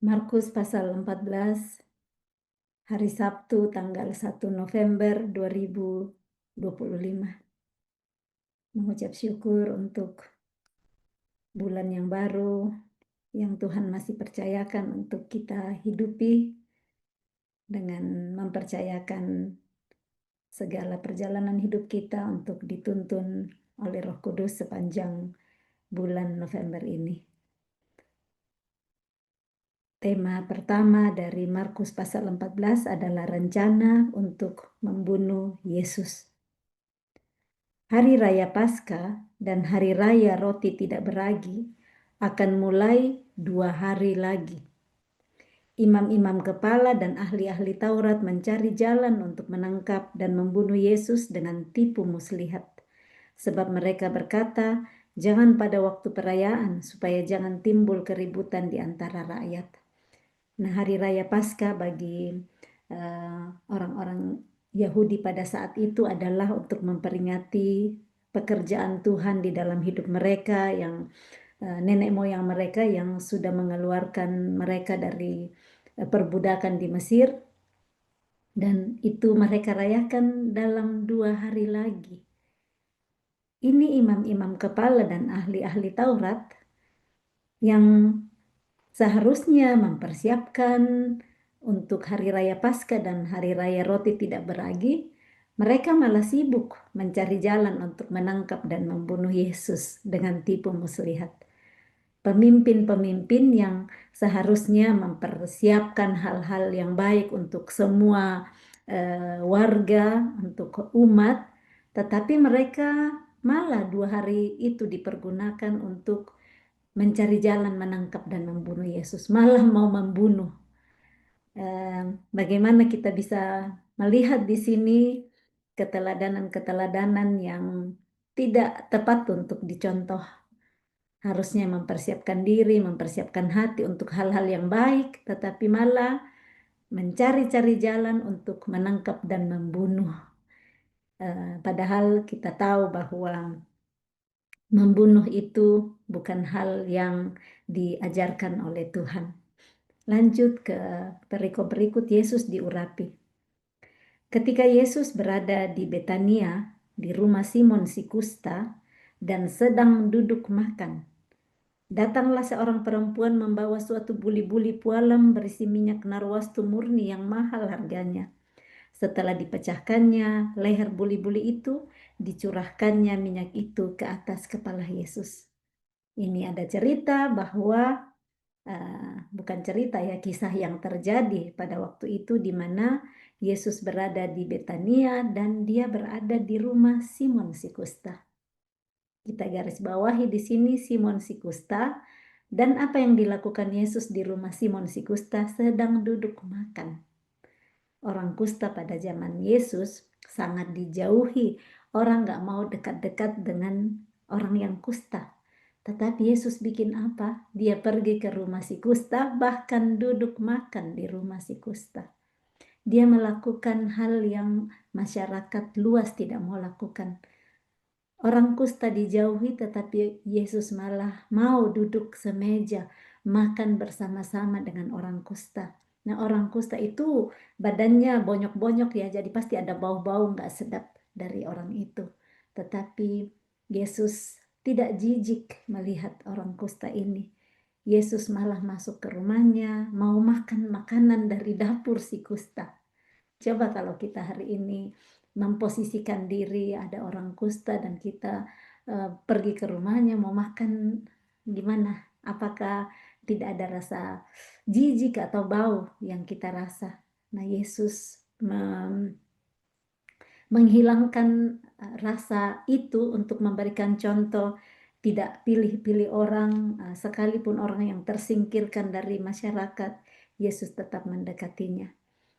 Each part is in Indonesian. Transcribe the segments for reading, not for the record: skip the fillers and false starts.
Markus pasal 14, hari Sabtu tanggal 1 November 2025. Mengucap syukur untuk bulan yang baru yang Tuhan masih percayakan untuk kita hidupi, dengan mempercayakan segala perjalanan hidup kita untuk dituntun oleh Roh Kudus sepanjang bulan November ini. Tema pertama dari Markus pasal 14 adalah rencana untuk membunuh Yesus. Hari Raya Paskah dan Hari Raya Roti Tidak Beragi akan mulai 2 hari lagi. Imam-imam kepala dan ahli-ahli Taurat mencari jalan untuk menangkap dan membunuh Yesus dengan tipu muslihat. Sebab mereka berkata, jangan pada waktu perayaan supaya jangan timbul keributan di antara rakyat. Nah, Hari Raya Paskah bagi orang-orang Yahudi pada saat itu adalah untuk memperingati pekerjaan Tuhan di dalam hidup mereka, yang nenek moyang mereka yang sudah mengeluarkan mereka dari perbudakan di Mesir, dan itu mereka rayakan dalam 2 hari lagi. Ini imam-imam kepala dan ahli-ahli Taurat yang seharusnya mempersiapkan untuk Hari Raya Paskah dan Hari Raya Roti Tidak Beragi, mereka malah sibuk mencari jalan untuk menangkap dan membunuh Yesus dengan tipu muslihat. Pemimpin-pemimpin yang seharusnya mempersiapkan hal-hal yang baik untuk semua warga, untuk umat, tetapi mereka malah 2 hari itu dipergunakan untuk mencari jalan menangkap dan membunuh Yesus, malah mau membunuh. Bagaimana kita bisa melihat di sini keteladanan-keteladanan yang tidak tepat untuk dicontoh. Harusnya mempersiapkan diri, mempersiapkan hati untuk hal-hal yang baik, tetapi malah mencari-cari jalan untuk menangkap dan membunuh. Padahal kita tahu bahwa membunuh itu bukan hal yang diajarkan oleh Tuhan. Lanjut ke perikop berikut, Yesus diurapi. Ketika Yesus berada di Betania, di rumah Simon si kusta, dan sedang duduk makan, datanglah seorang perempuan membawa suatu buli-buli pualam berisi minyak narwastu murni yang mahal harganya. Setelah dipecahkannya leher buli-buli itu, dicurahkannya minyak itu ke atas kepala Yesus. Ini ada cerita bahwa bukan cerita ya, kisah yang terjadi pada waktu itu di mana Yesus berada di Betania dan dia berada di rumah Simon si kusta. Kita garis bawahi di sini Simon si kusta, dan apa yang dilakukan Yesus di rumah Simon si kusta sedang duduk makan. Orang kusta pada zaman Yesus sangat dijauhi, orang gak mau dekat-dekat dengan orang yang kusta. Tetapi Yesus bikin apa? Dia pergi ke rumah si kusta, bahkan duduk makan di rumah si kusta. Dia melakukan hal yang masyarakat luas tidak mau lakukan. Orang kusta dijauhi, tetapi Yesus malah mau duduk semeja, makan bersama-sama dengan orang kusta. Nah, orang kusta itu badannya bonyok-bonyok ya, jadi pasti ada bau-bau nggak sedap dari orang itu. Tetapi Yesus tidak jijik melihat orang kusta ini. Yesus malah masuk ke rumahnya, mau makan makanan dari dapur si kusta. Coba kalau kita hari ini memposisikan diri ada orang kusta dan kita pergi ke rumahnya mau makan, gimana? Apakah tidak ada rasa jijik atau bau yang kita rasa? Nah, Yesus menghilangkan rasa itu untuk memberikan contoh, tidak pilih-pilih orang, sekalipun orang yang tersingkirkan dari masyarakat, Yesus tetap mendekatinya.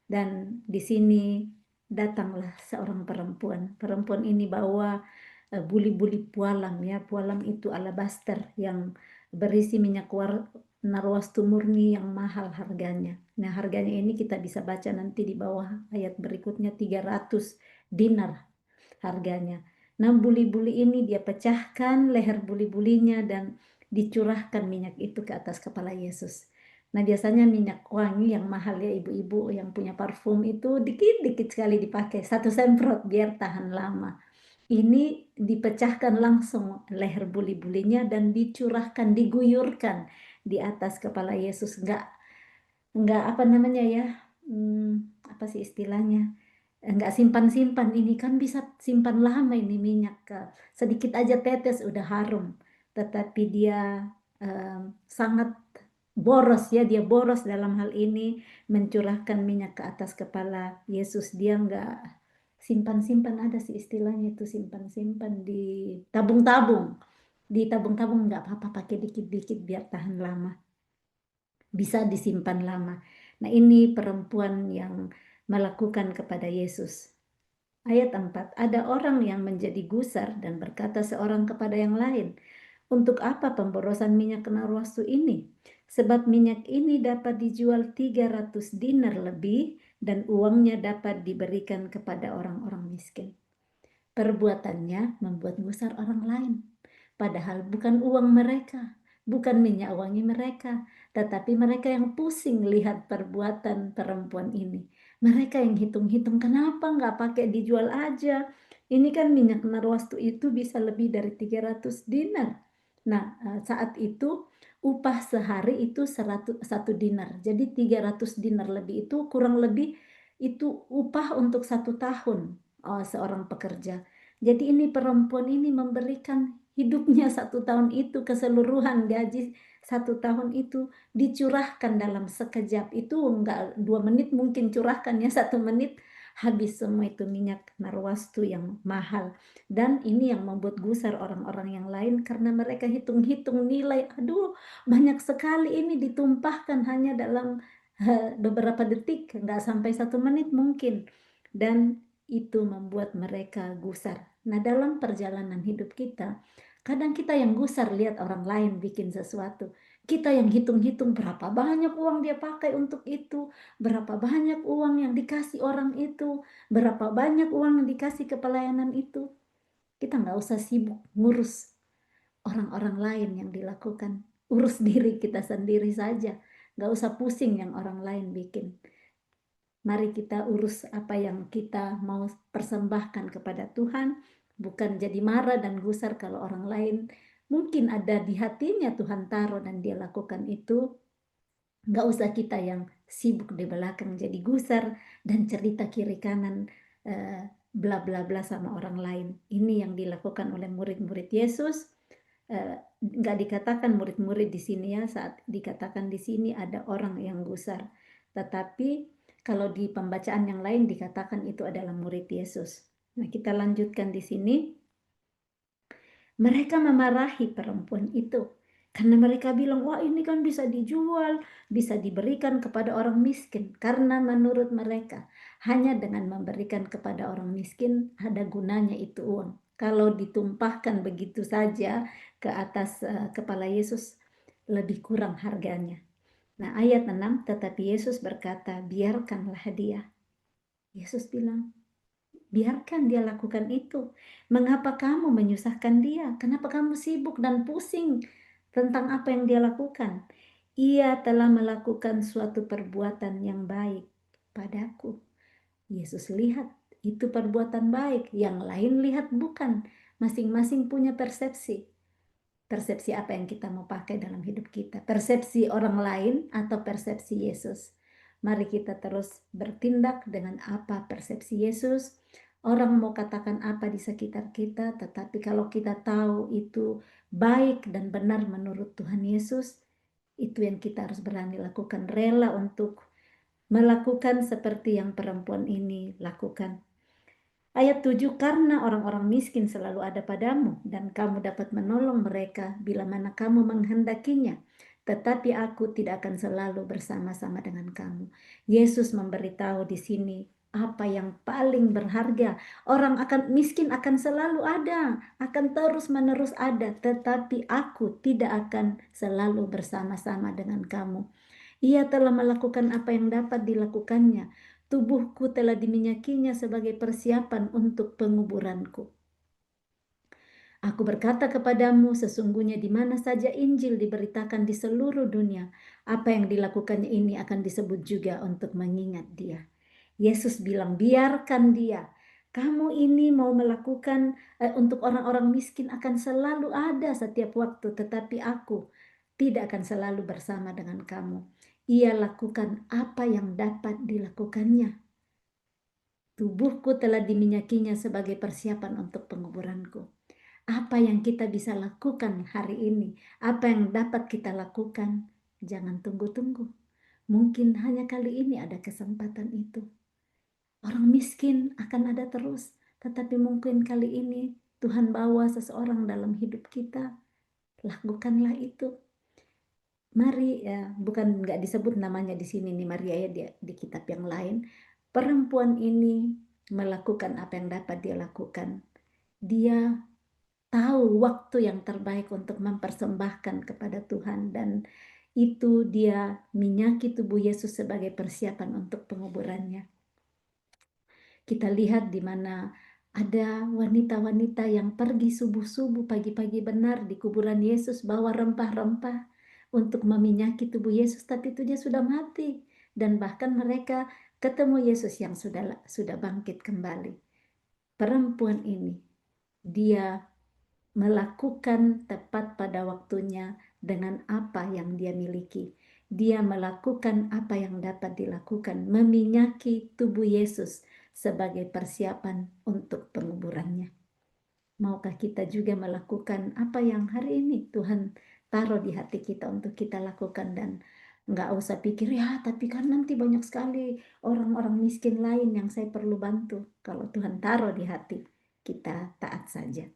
Dan di sini datanglah seorang perempuan. Perempuan ini bawa buli-buli pualam ya. Pualam itu alabaster yang berisi minyak narwastu murni yang mahal harganya. Nah, harganya ini kita bisa baca nanti di bawah ayat berikutnya, 300 dinar harganya. Nah, buli-buli ini dia pecahkan leher buli-bulinya dan dicurahkan minyak itu ke atas kepala Yesus. Nah, biasanya minyak wangi yang mahal ya ibu-ibu yang punya parfum itu dikit-dikit sekali dipakai, satu semprot biar tahan lama. Ini dipecahkan langsung leher buli-bulinya dan dicurahkan, diguyurkan di atas kepala Yesus. Enggak apa namanya ya, apa sih istilahnya? Enggak simpan-simpan, ini kan bisa simpan lama ini minyak. Sedikit aja tetes udah harum. Tetapi dia sangat boros ya, dia boros dalam hal ini mencurahkan minyak ke atas kepala Yesus. Dia enggak simpan-simpan, ada sih istilahnya itu simpan-simpan, di tabung-tabung. Di tabung-tabung enggak apa-apa, pakai dikit-dikit biar tahan lama. Bisa disimpan lama. Nah, ini perempuan yang melakukan kepada Yesus. Ayat 4, ada orang yang menjadi gusar dan berkata seorang kepada yang lain, untuk apa pemborosan minyak narwastu ini? Sebab minyak ini dapat dijual 300 dinar lebih dan uangnya dapat diberikan kepada orang-orang miskin. Perbuatannya membuat gusar orang lain. Padahal bukan uang mereka, bukan minyak wangi mereka, tetapi mereka yang pusing lihat perbuatan perempuan ini. Mereka yang hitung-hitung, kenapa nggak pakai dijual aja? Ini kan minyak narwastu itu bisa lebih dari 300 dinar. Nah, saat itu upah sehari itu 1 dinar. Jadi 300 dinar lebih itu kurang lebih itu upah untuk 1 tahun seorang pekerja. Jadi ini perempuan ini memberikan hidupnya 1 tahun itu, keseluruhan gaji 1 tahun itu dicurahkan dalam sekejap. Itu enggak 2 menit mungkin curahkannya, 1 menit habis semua itu minyak narwastu yang mahal. Dan ini yang membuat gusar orang-orang yang lain karena mereka hitung-hitung nilai, aduh banyak sekali ini ditumpahkan hanya dalam beberapa detik, enggak sampai 1 menit mungkin. Dan itu membuat mereka gusar. Nah, dalam perjalanan hidup kita, kadang kita yang gusar lihat orang lain bikin sesuatu. Kita yang hitung-hitung berapa banyak uang dia pakai untuk itu, berapa banyak uang yang dikasih orang itu, berapa banyak uang yang dikasih ke pelayanan itu. Kita nggak usah sibuk ngurus orang-orang lain yang dilakukan. Urus diri kita sendiri saja. Nggak usah pusing yang orang lain bikin. Mari kita urus apa yang kita mau persembahkan kepada Tuhan, bukan jadi marah dan gusar kalau orang lain mungkin ada di hatinya Tuhan taruh dan dia lakukan itu. Nggak usah kita yang sibuk di belakang jadi gusar dan cerita kiri kanan bla bla bla sama orang lain. Ini yang dilakukan oleh murid-murid Yesus. Nggak dikatakan murid-murid di sini ya, saat dikatakan di sini ada orang yang gusar. Tetapi kalau di pembacaan yang lain dikatakan itu adalah murid Yesus. Nah, kita lanjutkan di sini. Mereka memarahi perempuan itu karena mereka bilang, wah ini kan bisa dijual, bisa diberikan kepada orang miskin. Karena menurut mereka hanya dengan memberikan kepada orang miskin ada gunanya itu uang. Kalau ditumpahkan begitu saja ke atas kepala Yesus, lebih kurang harganya. Nah, ayat 6, tetapi Yesus berkata, biarkanlah dia. Yesus bilang, biarkan dia lakukan itu. Mengapa kamu menyusahkan dia? Kenapa kamu sibuk dan pusing tentang apa yang dia lakukan? Ia telah melakukan suatu perbuatan yang baik padaku. Yesus lihat itu perbuatan baik, yang lain lihat bukan. Masing-masing punya persepsi. Persepsi apa yang kita mau pakai dalam hidup kita? Persepsi orang lain atau persepsi Yesus? Mari kita terus bertindak dengan apa persepsi Yesus. Orang mau katakan apa di sekitar kita, tetapi kalau kita tahu itu baik dan benar menurut Tuhan Yesus, itu yang kita harus berani lakukan, rela untuk melakukan seperti yang perempuan ini lakukan. Ayat 7, karena orang-orang miskin selalu ada padamu dan kamu dapat menolong mereka bila mana kamu menghendakinya. Tetapi aku tidak akan selalu bersama-sama dengan kamu. Yesus memberitahu di sini apa yang paling berharga. Orang akan miskin akan selalu ada, akan terus-menerus ada, tetapi aku tidak akan selalu bersama-sama dengan kamu. Ia telah melakukan apa yang dapat dilakukannya. Tubuhku telah diminyakinya sebagai persiapan untuk penguburanku. Aku berkata kepadamu, sesungguhnya di mana saja Injil diberitakan di seluruh dunia, apa yang dilakukannya ini akan disebut juga untuk mengingat dia. Yesus bilang, biarkan dia. Kamu ini mau melakukan untuk orang-orang miskin akan selalu ada setiap waktu, tetapi aku tidak akan selalu bersama dengan kamu. Ia lakukan apa yang dapat dilakukannya. Tubuhku telah diminyakinya sebagai persiapan untuk penguburanku. Apa yang kita bisa lakukan hari ini? Apa yang dapat kita lakukan? Jangan tunggu-tunggu. Mungkin hanya kali ini ada kesempatan itu. Orang miskin akan ada terus, tetapi mungkin kali ini Tuhan bawa seseorang dalam hidup kita. Lakukanlah itu. Mari, ya, bukan nggak disebut namanya di sini nih Maria ya di kitab yang lain. Perempuan ini melakukan apa yang dapat dia lakukan. Dia tahu waktu yang terbaik untuk mempersembahkan kepada Tuhan, dan itu dia minyaki tubuh Yesus sebagai persiapan untuk penguburannya. Kita lihat di mana ada wanita-wanita yang pergi subuh-subuh pagi-pagi benar di kuburan Yesus bawa rempah-rempah untuk meminyaki tubuh Yesus, tapi itu dia sudah mati, dan bahkan mereka ketemu Yesus yang sudah bangkit kembali. Perempuan ini dia melakukan tepat pada waktunya dengan apa yang dia miliki. Dia melakukan apa yang dapat dilakukan, meminyaki tubuh Yesus sebagai persiapan untuk penguburannya. Maukah kita juga melakukan apa yang hari ini Tuhan taruh di hati kita untuk kita lakukan, dan nggak usah pikir, ya tapi kan nanti banyak sekali orang-orang miskin lain yang saya perlu bantu. Kalau Tuhan taruh di hati, kita taat saja.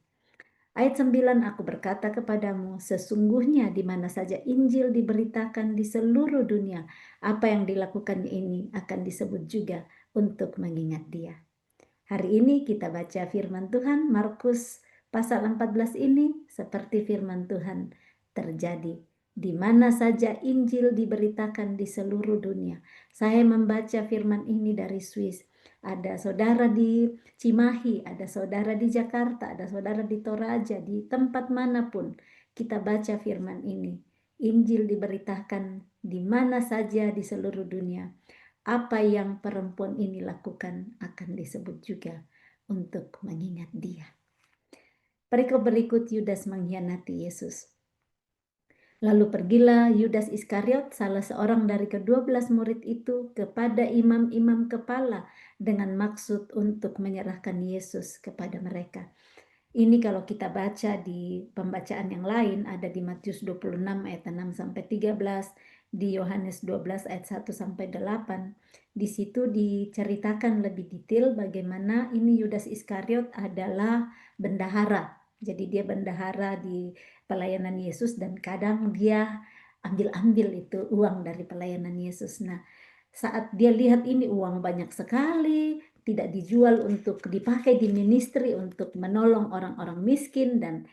Ayat 9, aku berkata kepadamu, sesungguhnya di mana saja Injil diberitakan di seluruh dunia, apa yang dilakukannya ini akan disebut juga untuk mengingat dia. Hari ini kita baca firman Tuhan, Markus pasal 14 ini, seperti firman Tuhan terjadi. Di mana saja Injil diberitakan di seluruh dunia. Saya membaca firman ini dari Swiss. Ada saudara di Cimahi, ada saudara di Jakarta, ada saudara di Toraja, di tempat manapun kita baca firman ini. Injil diberitakan di mana saja di seluruh dunia. Apa yang perempuan ini lakukan akan disebut juga untuk mengingat dia. Perikop berikut, Yudas mengkhianati Yesus. Lalu pergilah Yudas Iskariot, salah seorang dari ke-12 murid itu, kepada imam-imam kepala dengan maksud untuk menyerahkan Yesus kepada mereka. Ini kalau kita baca di pembacaan yang lain, ada di Matius 26 ayat 6 sampai 13, di Yohanes 12 ayat 1 sampai 8. Di situ diceritakan lebih detail bagaimana ini Yudas Iskariot adalah bendahara. Jadi dia bendahara di pelayanan Yesus, dan kadang dia ambil-ambil itu uang dari pelayanan Yesus. Nah, saat dia lihat ini uang banyak sekali, tidak dijual untuk dipakai di ministry untuk menolong orang-orang miskin, dan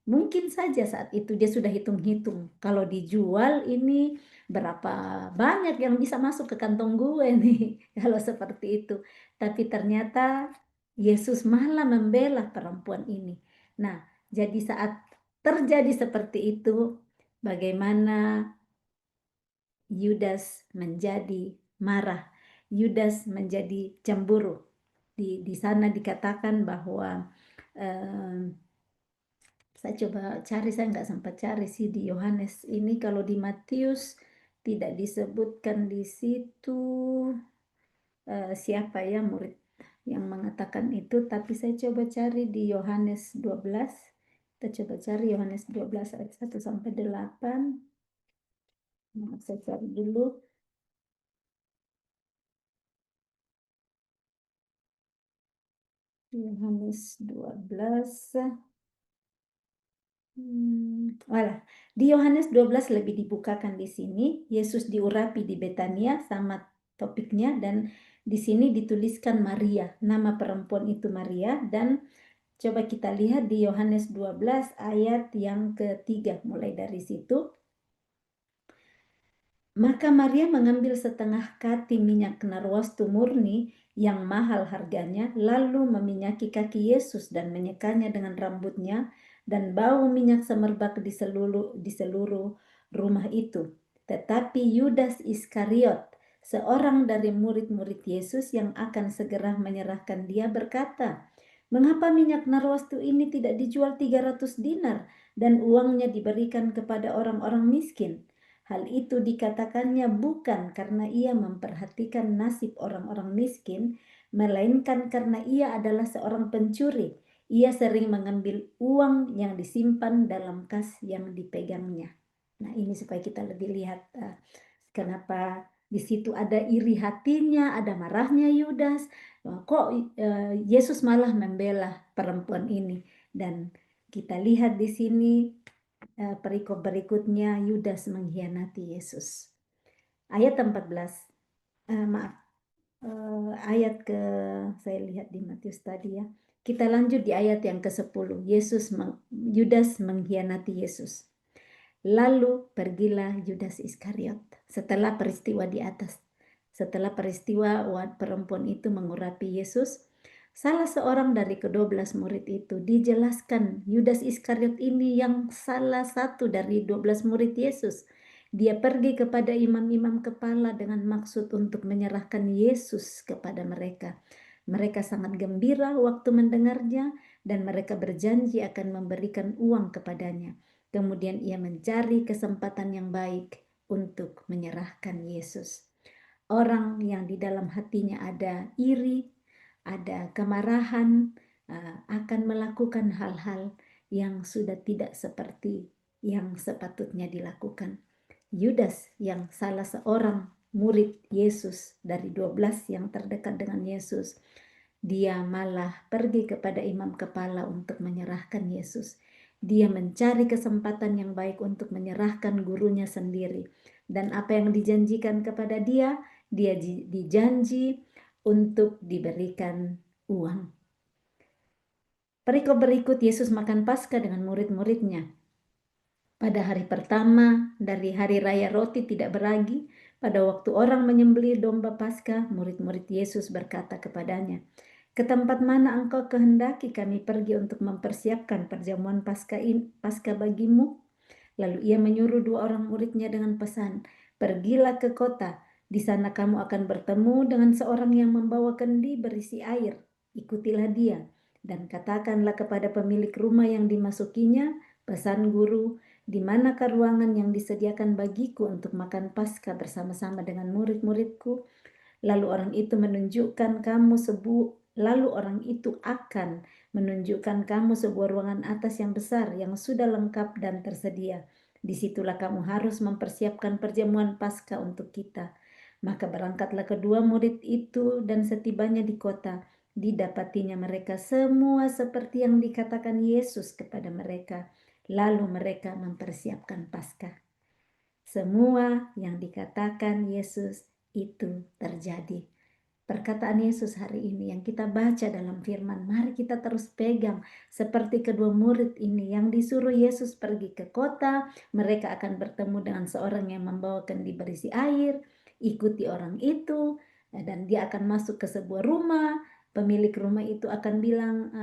mungkin saja saat itu dia sudah hitung-hitung, kalau dijual ini berapa banyak yang bisa masuk ke kantong gue nih kalau seperti itu. Tapi ternyata Yesus malah membela perempuan ini. Nah, jadi saat terjadi seperti itu, bagaimana Yudas menjadi marah, Yudas menjadi cemburu. Di sana dikatakan bahwa saya coba cari, saya nggak sempat cari sih di Yohanes ini. Kalau di Matius tidak disebutkan di situ siapa ya murid yang mengatakan itu, tapi saya coba cari di Yohanes 12. Kita coba cari Yohanes 12 ayat 1 sampai 8. Nah, saya cari dulu. Yohanes 12. Di Yohanes 12 lebih dibukakan di sini. Yesus diurapi di Betania sama topiknya, dan di sini dituliskan Maria. Nama perempuan itu Maria, dan coba kita lihat di Yohanes 12 ayat yang ketiga, mulai dari situ. Maka Maria mengambil setengah kati minyak narwastu murni yang mahal harganya, lalu meminyaki kaki Yesus dan menyekanya dengan rambutnya, dan bau minyak semerbak di seluruh rumah itu. Tetapi Yudas Iskariot, seorang dari murid-murid Yesus yang akan segera menyerahkan dia, berkata, "Mengapa minyak narwastu ini tidak dijual 300 dinar dan uangnya diberikan kepada orang-orang miskin?" Hal itu dikatakannya bukan karena ia memperhatikan nasib orang-orang miskin, melainkan karena ia adalah seorang pencuri. Ia sering mengambil uang yang disimpan dalam kas yang dipegangnya. Nah, ini supaya kita lebih lihat kenapa di situ ada iri hatinya, ada marahnya Yudas. Kok Yesus malah membela perempuan ini? Dan kita lihat di sini perikop berikutnya, Yudas mengkhianati Yesus. Ayat 14, maaf, ayat saya lihat di Matius tadi ya. Kita lanjut di ayat yang ke-10. Yudas mengkhianati Yesus. Lalu pergilah Yudas Iskariot setelah peristiwa di atas. Setelah peristiwa perempuan itu mengurapi Yesus, salah seorang dari ke-12 murid itu dijelaskan Yudas Iskariot ini yang salah satu dari 12 murid Yesus. Dia pergi kepada imam-imam kepala dengan maksud untuk menyerahkan Yesus kepada mereka. Mereka sangat gembira waktu mendengarnya dan mereka berjanji akan memberikan uang kepadanya. Kemudian ia mencari kesempatan yang baik untuk menyerahkan Yesus. Orang yang di dalam hatinya ada iri, ada kemarahan, akan melakukan hal-hal yang sudah tidak seperti yang sepatutnya dilakukan. Yudas yang salah seorang murid Yesus dari 12 yang terdekat dengan Yesus, dia malah pergi kepada imam kepala untuk menyerahkan Yesus. Dia mencari kesempatan yang baik untuk menyerahkan gurunya sendiri. Dan apa yang dijanjikan kepada dia dijanji untuk diberikan uang. Perikop berikut, Yesus makan Paskah dengan murid-muridnya. Pada hari pertama dari hari raya roti tidak beragi, pada waktu orang menyembelih domba Paskah, murid-murid Yesus berkata kepadanya, "Ke tempat mana engkau kehendaki kami pergi untuk mempersiapkan perjamuan Paskah bagimu?" Lalu ia menyuruh 2 orang muridnya dengan pesan, "Pergilah ke kota, di sana kamu akan bertemu dengan seorang yang membawa kendi berisi air. Ikutilah dia, dan katakanlah kepada pemilik rumah yang dimasukinya, 'Pesan guru, di manakah ruangan yang disediakan bagiku untuk makan Paskah bersama-sama dengan murid-muridku?' Lalu orang itu akan menunjukkan kamu sebuah ruangan atas yang besar yang sudah lengkap dan tersedia. Disitulah kamu harus mempersiapkan perjamuan Paskah untuk kita." Maka berangkatlah kedua murid itu, dan setibanya di kota, didapatinya mereka semua seperti yang dikatakan Yesus kepada mereka. Lalu mereka mempersiapkan Paskah. Semua yang dikatakan Yesus itu terjadi. Perkataan Yesus hari ini yang kita baca dalam firman, mari kita terus pegang seperti kedua murid ini yang disuruh Yesus pergi ke kota. Mereka akan bertemu dengan seorang yang membawa kendi berisi air. Ikuti orang itu dan dia akan masuk ke sebuah rumah. Pemilik rumah itu akan bilang,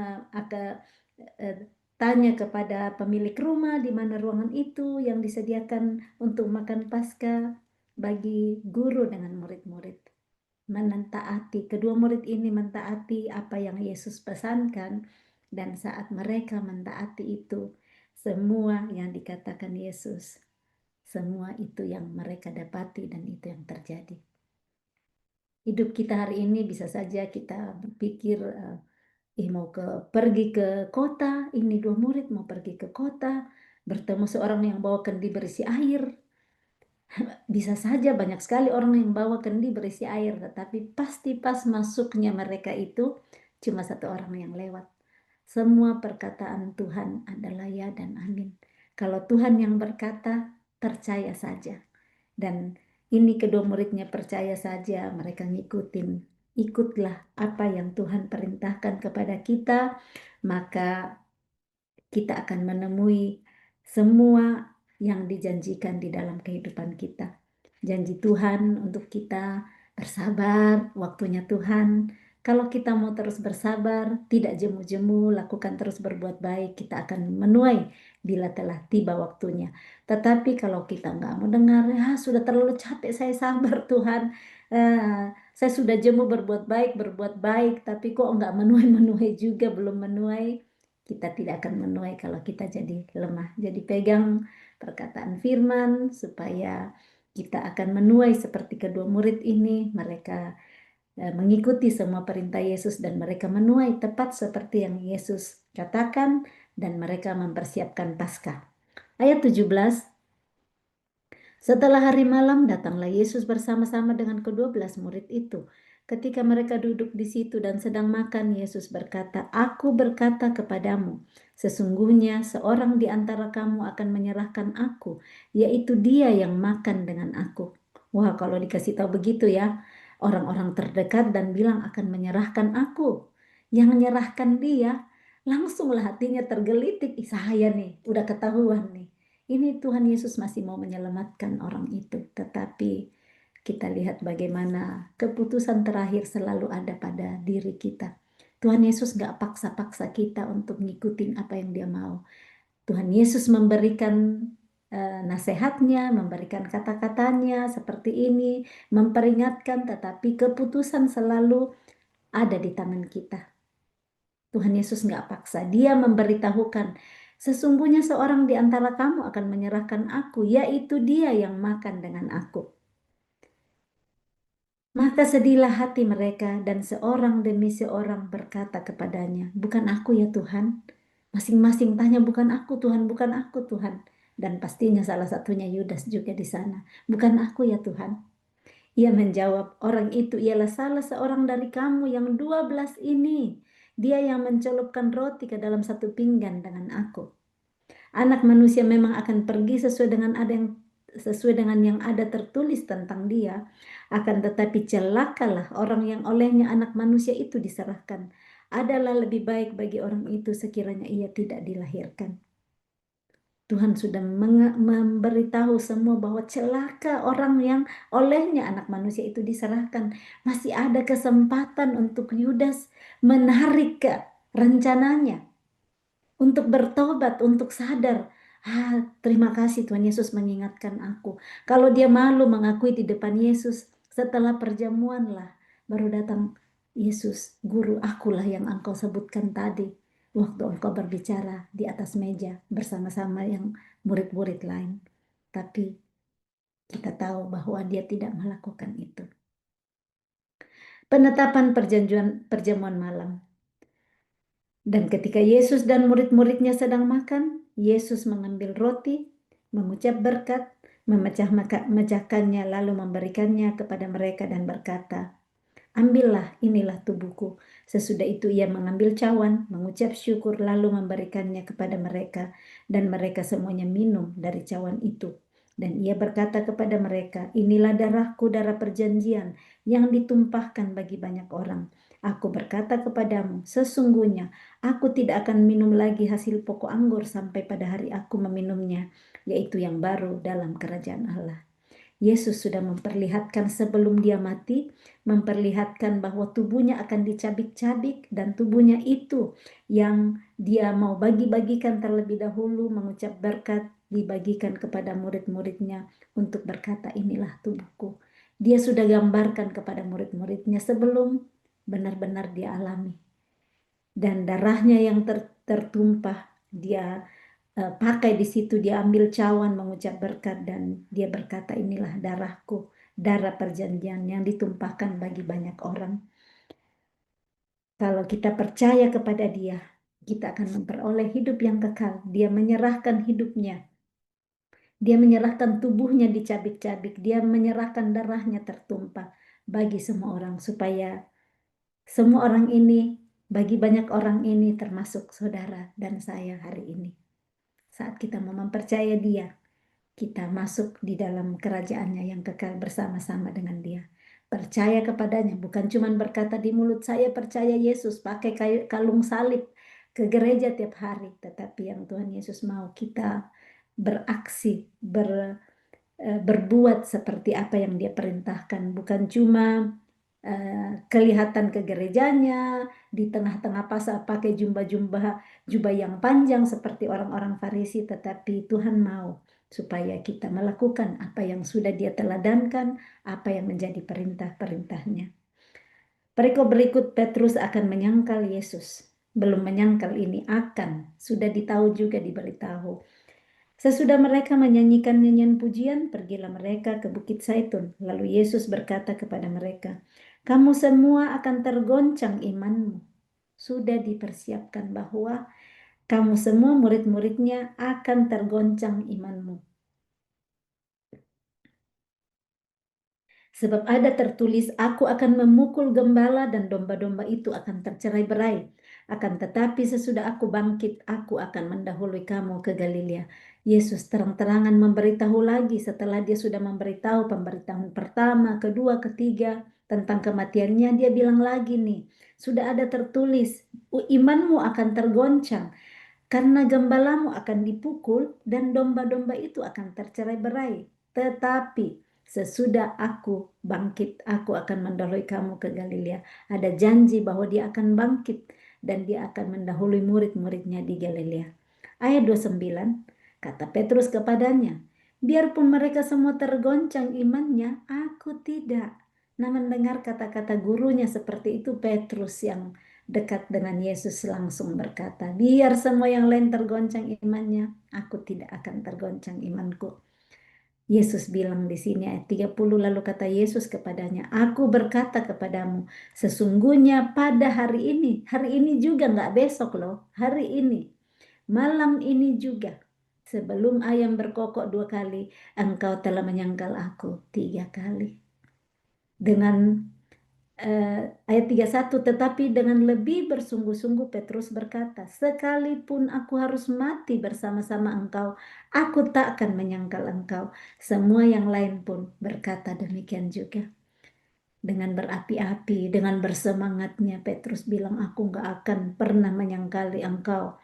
tanya kepada pemilik rumah di mana ruangan itu yang disediakan untuk makan Paskah bagi guru dengan murid-murid. Kedua murid ini mentaati apa yang Yesus pesankan, dan saat mereka mentaati itu, semua yang dikatakan Yesus, semua itu yang mereka dapati dan itu yang terjadi. Hidup kita hari ini bisa saja kita berpikir, mau pergi ke kota, ini 2 murid mau pergi ke kota, bertemu seorang yang bawa kendi berisi air. Bisa saja banyak sekali orang yang bawa kendi berisi air, tetapi pasti pas masuknya mereka itu cuma 1 orang yang lewat. Semua perkataan Tuhan adalah ya dan amin. Kalau Tuhan yang berkata, percaya saja. Dan ini kedua muridnya percaya saja, mereka ngikutin. Ikutlah apa yang Tuhan perintahkan kepada kita, maka kita akan menemui semua yang dijanjikan di dalam kehidupan kita. Janji Tuhan untuk kita bersabar, waktunya Tuhan, Kalau kita mau terus bersabar, tidak jemu-jemu, lakukan terus berbuat baik, kita akan menuai bila telah tiba waktunya. Tetapi kalau kita nggak mau dengar, ya sudah terlalu capek saya sabar Tuhan. Saya sudah jemu berbuat baik, tapi kok nggak menuai-menuai juga, belum menuai. Kita tidak akan menuai kalau kita jadi lemah. Jadi pegang perkataan firman supaya kita akan menuai seperti kedua murid ini. Mereka mengikuti semua perintah Yesus dan mereka menuai tepat seperti yang Yesus katakan dan mereka mempersiapkan Paskah. Ayat 17, setelah hari malam datanglah Yesus bersama-sama dengan ke-12 murid itu. Ketika mereka duduk di situ dan sedang makan, Yesus berkata, "Aku berkata kepadamu, sesungguhnya seorang di antara kamu akan menyerahkan aku, yaitu dia yang makan dengan aku." Wah, kalau dikasih tahu begitu ya, orang-orang terdekat dan bilang akan menyerahkan aku. Yang menyerahkan dia, langsunglah hatinya tergelitik. Ih, saya nih, udah ketahuan nih. Ini Tuhan Yesus masih mau menyelamatkan orang itu, tetapi kita lihat bagaimana keputusan terakhir selalu ada pada diri kita. Tuhan Yesus gak paksa-paksa kita untuk ngikutin apa yang dia mau. Tuhan Yesus memberikan nasihatnya, memberikan kata-katanya seperti ini, memperingatkan, tetapi keputusan selalu ada di tangan kita. Tuhan Yesus nggak paksa, dia memberitahukan, sesungguhnya seorang di antara kamu akan menyerahkan aku, yaitu dia yang makan dengan aku. Maka sedihlah hati mereka dan seorang demi seorang berkata kepadanya, bukan aku ya Tuhan. Masing-masing tanya, bukan aku Tuhan, bukan aku Tuhan. Dan pastinya salah satunya Yudas juga di sana. Bukan aku ya Tuhan. Ia menjawab, orang itu ialah salah seorang dari kamu yang 12 ini. Dia yang mencelupkan roti ke dalam satu pinggan dengan aku. Anak manusia memang akan pergi sesuai dengan yang ada tertulis tentang dia. Akan tetapi celakalah orang yang olehnya anak manusia itu diserahkan. Adalah lebih baik bagi orang itu sekiranya ia tidak dilahirkan. Tuhan sudah memberitahu semua bahwa celaka orang yang olehnya anak manusia itu diserahkan. Masih ada kesempatan untuk Yudas menarik ke rencananya, untuk bertobat, untuk sadar. Terima kasih Tuhan Yesus mengingatkan aku. Kalau dia malu mengakui di depan Yesus, setelah perjamuan lah, baru datang Yesus, guru akulah yang engkau sebutkan tadi. Waktu engkau berbicara di atas meja bersama-sama yang murid-murid lain. Tapi kita tahu bahwa dia tidak melakukan itu. Penetapan perjamuan malam. Dan ketika Yesus dan murid-muridnya sedang makan, Yesus mengambil roti, mengucap berkat, memecahkannya lalu memberikannya kepada mereka dan berkata, "Ambillah, inilah tubuhku." Sesudah itu ia mengambil cawan, mengucap syukur lalu memberikannya kepada mereka dan mereka semuanya minum dari cawan itu. Dan ia berkata kepada mereka, "Inilah darahku, darah perjanjian yang ditumpahkan bagi banyak orang. Aku berkata kepadamu, sesungguhnya aku tidak akan minum lagi hasil pokok anggur sampai pada hari aku meminumnya, yaitu yang baru dalam kerajaan Allah." Yesus sudah memperlihatkan sebelum dia mati, memperlihatkan bahwa tubuhnya akan dicabik-cabik dan tubuhnya itu yang dia mau bagi-bagikan terlebih dahulu, mengucap berkat, dibagikan kepada murid-muridnya untuk berkata, "Inilah tubuhku." Dia sudah gambarkan kepada murid-muridnya sebelum benar-benar dia alami. Dan darahnya yang tertumpah, dia pakai di situ, dia ambil cawan mengucap berkat dan dia berkata, "Inilah darahku, darah perjanjian yang ditumpahkan bagi banyak orang." Kalau kita percaya kepada dia, kita akan memperoleh hidup yang kekal. Dia menyerahkan hidupnya, dia menyerahkan tubuhnya dicabik-cabik, dia menyerahkan darahnya tertumpah bagi semua orang, supaya semua orang ini, bagi banyak orang ini, termasuk saudara dan saya hari ini, saat kita mau mempercaya dia, kita masuk di dalam kerajaannya yang kekal bersama-sama dengan dia. Percaya kepadanya, bukan cuma berkata di mulut, "Saya percaya Yesus," pakai kalung salib ke gereja tiap hari. Tetapi yang Tuhan Yesus mau kita beraksi, berbuat seperti apa yang dia perintahkan. Bukan cuma kelihatan ke gerejanya, di tengah-tengah pasar pakai jubah yang panjang seperti orang-orang Farisi, tetapi Tuhan mau supaya kita melakukan apa yang sudah Dia teladankan, apa yang menjadi perintah-perintahnya. Perikop berikut Petrus akan menyangkal Yesus. Belum menyangkal ini akan, sudah ditahu juga diberitahu. Sesudah mereka menyanyikan nyanyian pujian, pergilah mereka ke Bukit Zaitun. Lalu Yesus berkata kepada mereka, "Kamu semua akan tergoncang imanmu. Sudah dipersiapkan bahwa kamu semua murid-muridnya akan tergoncang imanmu. Sebab ada tertulis, aku akan memukul gembala dan domba-domba itu akan tercerai-berai. Akan tetapi sesudah aku bangkit, aku akan mendahului kamu ke Galilea." Yesus terang-terangan memberitahu lagi setelah dia sudah memberitahu pemberitahuan pertama, kedua, ketiga tentang kematiannya. Dia bilang lagi nih, sudah ada tertulis, imanmu akan tergoncang karena gembalamu akan dipukul dan domba-domba itu akan tercerai-berai. Tetapi sesudah aku bangkit, aku akan mendahului kamu ke Galilea. Ada janji bahwa dia akan bangkit dan dia akan mendahului murid-muridnya di Galilea. Ayat 29, kata Petrus kepadanya, "Biarpun mereka semua tergoncang imannya, aku tidak." Nah, mendengar kata-kata gurunya seperti itu, Petrus yang dekat dengan Yesus langsung berkata, "Biar semua yang lain tergoncang imannya, aku tidak akan tergoncang imanku." Yesus bilang di sini ayat 30, lalu kata Yesus kepadanya, "Aku berkata kepadamu, sesungguhnya pada hari ini juga, nggak besok loh, hari ini, malam ini juga, sebelum ayam berkokok 2 kali, engkau telah menyangkal aku 3 kali." Dengan ayat 31, tetapi dengan lebih bersungguh-sungguh Petrus berkata, "Sekalipun aku harus mati bersama-sama engkau, aku tak akan menyangkal engkau." Semua yang lain pun berkata demikian juga. Dengan berapi-api, dengan bersemangatnya Petrus bilang, "Aku nggak akan pernah menyangkali engkau.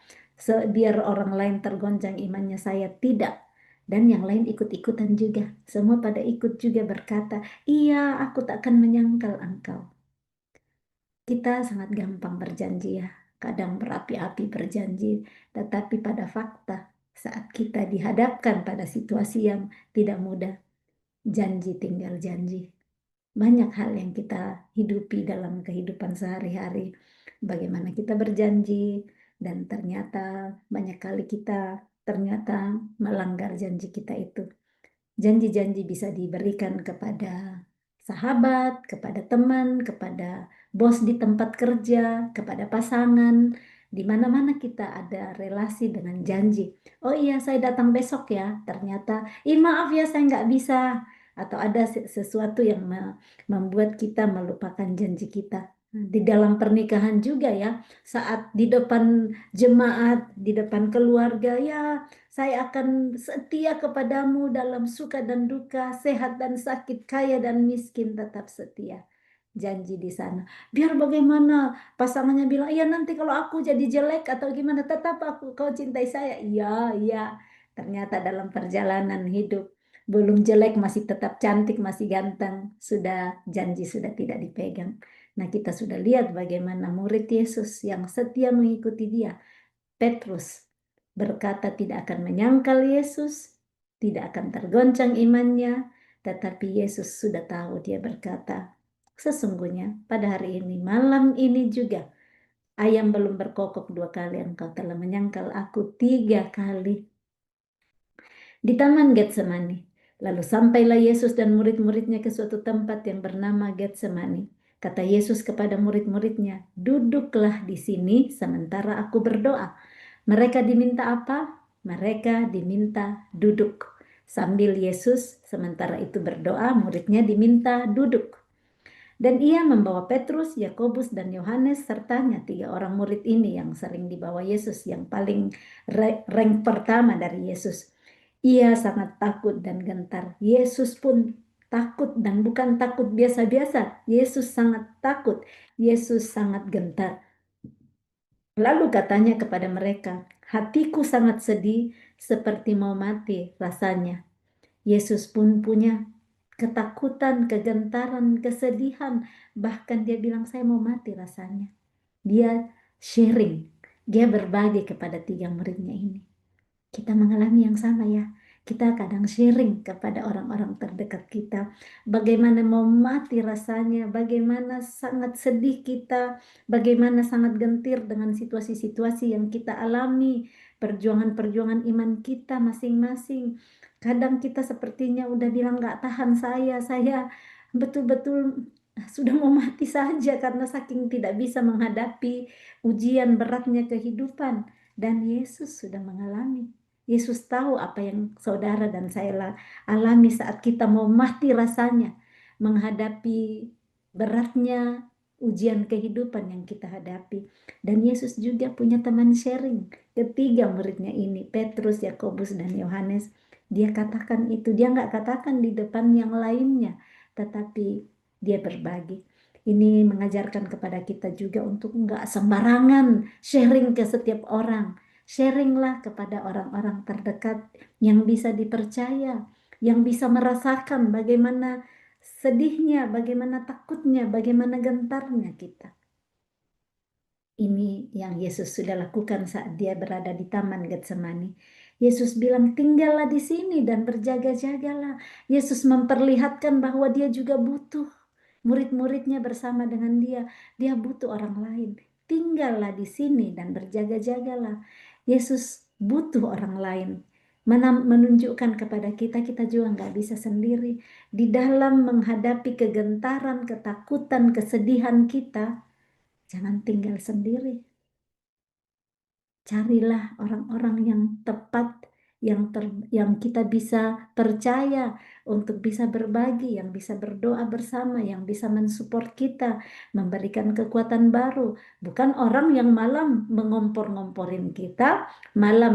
Biar orang lain tergoncang imannya, saya tidak." Dan yang lain ikut-ikutan juga. Semua pada ikut juga berkata, "Iya, aku tak akan menyangkal engkau." Kita sangat gampang berjanji ya, kadang berapi-api berjanji, tetapi pada fakta saat kita dihadapkan pada situasi yang tidak mudah, janji tinggal janji. Banyak hal yang kita hidupi dalam kehidupan sehari-hari, bagaimana kita berjanji, dan ternyata banyak kali kita ternyata melanggar janji kita itu. Janji-janji bisa diberikan kepada sahabat, kepada teman, kepada bos di tempat kerja, kepada pasangan. Di mana-mana kita ada relasi dengan janji. "Oh iya, saya datang besok ya." Ternyata, maaf ya, saya nggak bisa." Atau ada sesuatu yang membuat kita melupakan janji kita. Di dalam pernikahan juga ya, saat di depan jemaat, di depan keluarga, ya, "Saya akan setia kepadamu dalam suka dan duka, sehat dan sakit, kaya dan miskin, tetap setia." Janji di sana. Biar bagaimana pasangannya bilang, "Iya, nanti kalau aku jadi jelek atau gimana, tetap kau cintai saya." Iya, iya. Ternyata dalam perjalanan hidup, belum jelek masih tetap cantik, masih ganteng. Sudah janji sudah tidak dipegang. Nah, kita sudah lihat bagaimana murid Yesus yang setia mengikuti dia. Petrus berkata tidak akan menyangkal Yesus, tidak akan tergoncang imannya, tetapi Yesus sudah tahu. Dia berkata, "Sesungguhnya pada hari ini, malam ini juga, ayam belum berkokok 2 kali, engkau telah menyangkal aku 3 kali." Di Taman Getsemani, lalu sampailah Yesus dan murid-muridnya ke suatu tempat yang bernama Getsemani. Kata Yesus kepada murid-muridnya, "Duduklah di sini sementara aku berdoa." Mereka diminta apa? Mereka diminta duduk. Sambil Yesus sementara itu berdoa, muridnya diminta duduk. Dan ia membawa Petrus, Yakobus, dan Yohanes sertanya 3 orang murid ini yang sering dibawa Yesus, yang paling rank pertama dari Yesus. Ia sangat takut dan gentar. Yesus pun takut, dan bukan takut biasa-biasa. Yesus sangat takut. Yesus sangat gentar. Lalu katanya kepada mereka, "Hatiku sangat sedih seperti mau mati rasanya." Yesus pun punya ketakutan, kegentaran, kesedihan. Bahkan dia bilang, saya mau mati rasanya. Dia sharing, dia berbagi kepada tiga muridnya ini. Kita mengalami yang sama ya. Kita kadang sharing kepada orang-orang terdekat kita. Bagaimana mau mati rasanya, bagaimana sangat sedih kita, bagaimana sangat gentir dengan situasi-situasi yang kita alami, perjuangan-perjuangan iman kita masing-masing. Kadang kita sepertinya udah bilang gak tahan saya betul-betul sudah mau mati saja karena saking tidak bisa menghadapi ujian beratnya kehidupan. Dan Yesus sudah mengalami. Yesus tahu apa yang saudara dan saya alami saat kita mau mati rasanya menghadapi beratnya ujian kehidupan yang kita hadapi. Dan Yesus juga punya teman sharing. Ketiga muridnya ini, Petrus, Yakobus, dan Yohanes. Dia katakan itu, dia nggak katakan di depan yang lainnya, tetapi dia berbagi. Ini mengajarkan kepada kita juga untuk nggak sembarangan sharing ke setiap orang. Sharinglah kepada orang-orang terdekat yang bisa dipercaya, yang bisa merasakan bagaimana sedihnya, bagaimana takutnya, bagaimana gentarnya kita. Ini yang Yesus sudah lakukan saat dia berada di Taman Getsemani. Yesus bilang, tinggallah di sini dan berjaga-jagalah. Yesus memperlihatkan bahwa dia juga butuh murid-muridnya bersama dengan dia. Dia butuh orang lain. Tinggallah di sini dan berjaga-jagalah. Yesus butuh orang lain. Menunjukkan kepada kita, kita juga nggak bisa sendiri. Di dalam menghadapi kegentaran, ketakutan, kesedihan kita, jangan tinggal sendiri. Carilah orang-orang yang tepat, yang kita bisa percaya untuk bisa berbagi, yang bisa berdoa bersama, yang bisa mensupport kita, memberikan kekuatan baru. Bukan orang yang malah mengompor-ngomporin kita, malah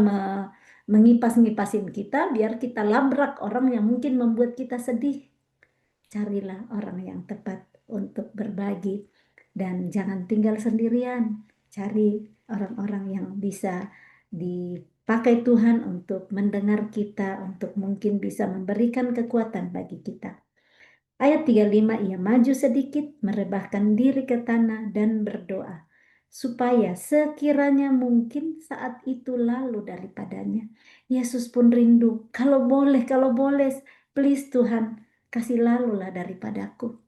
mengipas-ngipasin kita, biar kita labrak orang yang mungkin membuat kita sedih. Carilah orang yang tepat untuk berbagi dan jangan tinggal sendirian. Cari orang-orang yang bisa dipakai Tuhan untuk mendengar kita, untuk mungkin bisa memberikan kekuatan bagi kita. Ayat 35, ia maju sedikit, merebahkan diri ke tanah dan berdoa, supaya sekiranya mungkin saat itu lalu daripadanya. Yesus pun rindu, kalau boleh, please Tuhan, kasih lalulah daripadaku.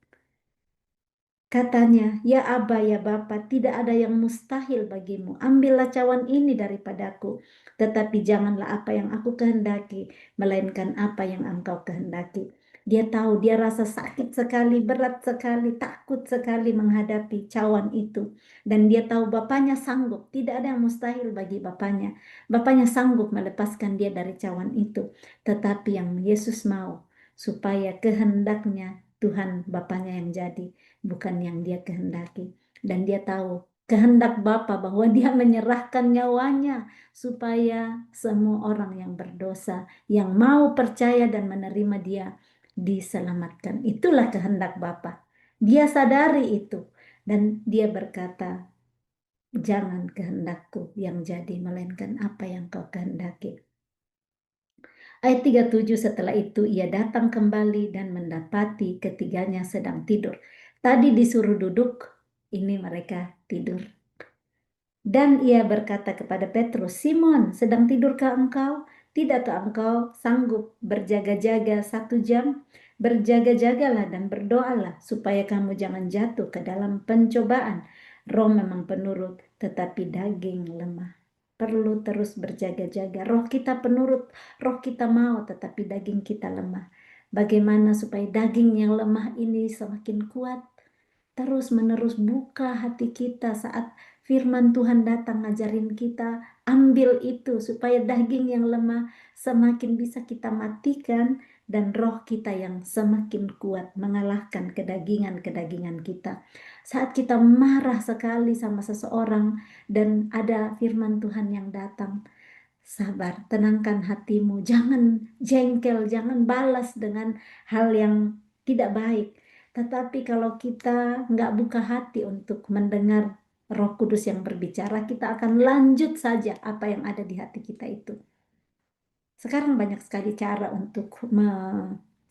Katanya, ya Aba, ya Bapa, tidak ada yang mustahil bagimu. Ambillah cawan ini daripadaku. Tetapi janganlah apa yang aku kehendaki, melainkan apa yang engkau kehendaki. Dia tahu, dia rasa sakit sekali, berat sekali, takut sekali menghadapi cawan itu. Dan dia tahu Bapaknya sanggup, tidak ada yang mustahil bagi Bapaknya. Bapaknya sanggup melepaskan dia dari cawan itu. Tetapi yang Yesus mau, supaya kehendaknya Tuhan Bapaknya yang jadi, bukan yang dia kehendaki. Dan dia tahu kehendak Bapa bahwa dia menyerahkan nyawanya supaya semua orang yang berdosa, yang mau percaya dan menerima dia, diselamatkan. Itulah kehendak Bapa. Dia sadari itu dan dia berkata, jangan kehendakku yang jadi, melainkan apa yang kau kehendaki. Ayat 37, setelah itu ia datang kembali dan mendapati ketiganya sedang tidur. Tadi disuruh duduk, ini mereka tidur. Dan ia berkata kepada Petrus, Simon, sedang tidurkah engkau? Tidakkah engkau sanggup berjaga-jaga 1 jam? Berjaga-jagalah dan berdoalah supaya kamu jangan jatuh ke dalam pencobaan. Roh memang penurut, tetapi daging lemah. Perlu terus berjaga-jaga. Roh kita penurut, roh kita mau, tetapi daging kita lemah. Bagaimana supaya daging yang lemah ini semakin kuat? Terus-menerus buka hati kita saat firman Tuhan datang ngajarin kita, ambil itu supaya daging yang lemah semakin bisa kita matikan dan roh kita yang semakin kuat mengalahkan kedagingan-kedagingan kita. Saat kita marah sekali sama seseorang dan ada firman Tuhan yang datang, sabar, tenangkan hatimu, jangan jengkel, jangan balas dengan hal yang tidak baik. Tetapi kalau kita nggak buka hati untuk mendengar Roh Kudus yang berbicara, kita akan lanjut saja apa yang ada di hati kita itu. Sekarang banyak sekali cara untuk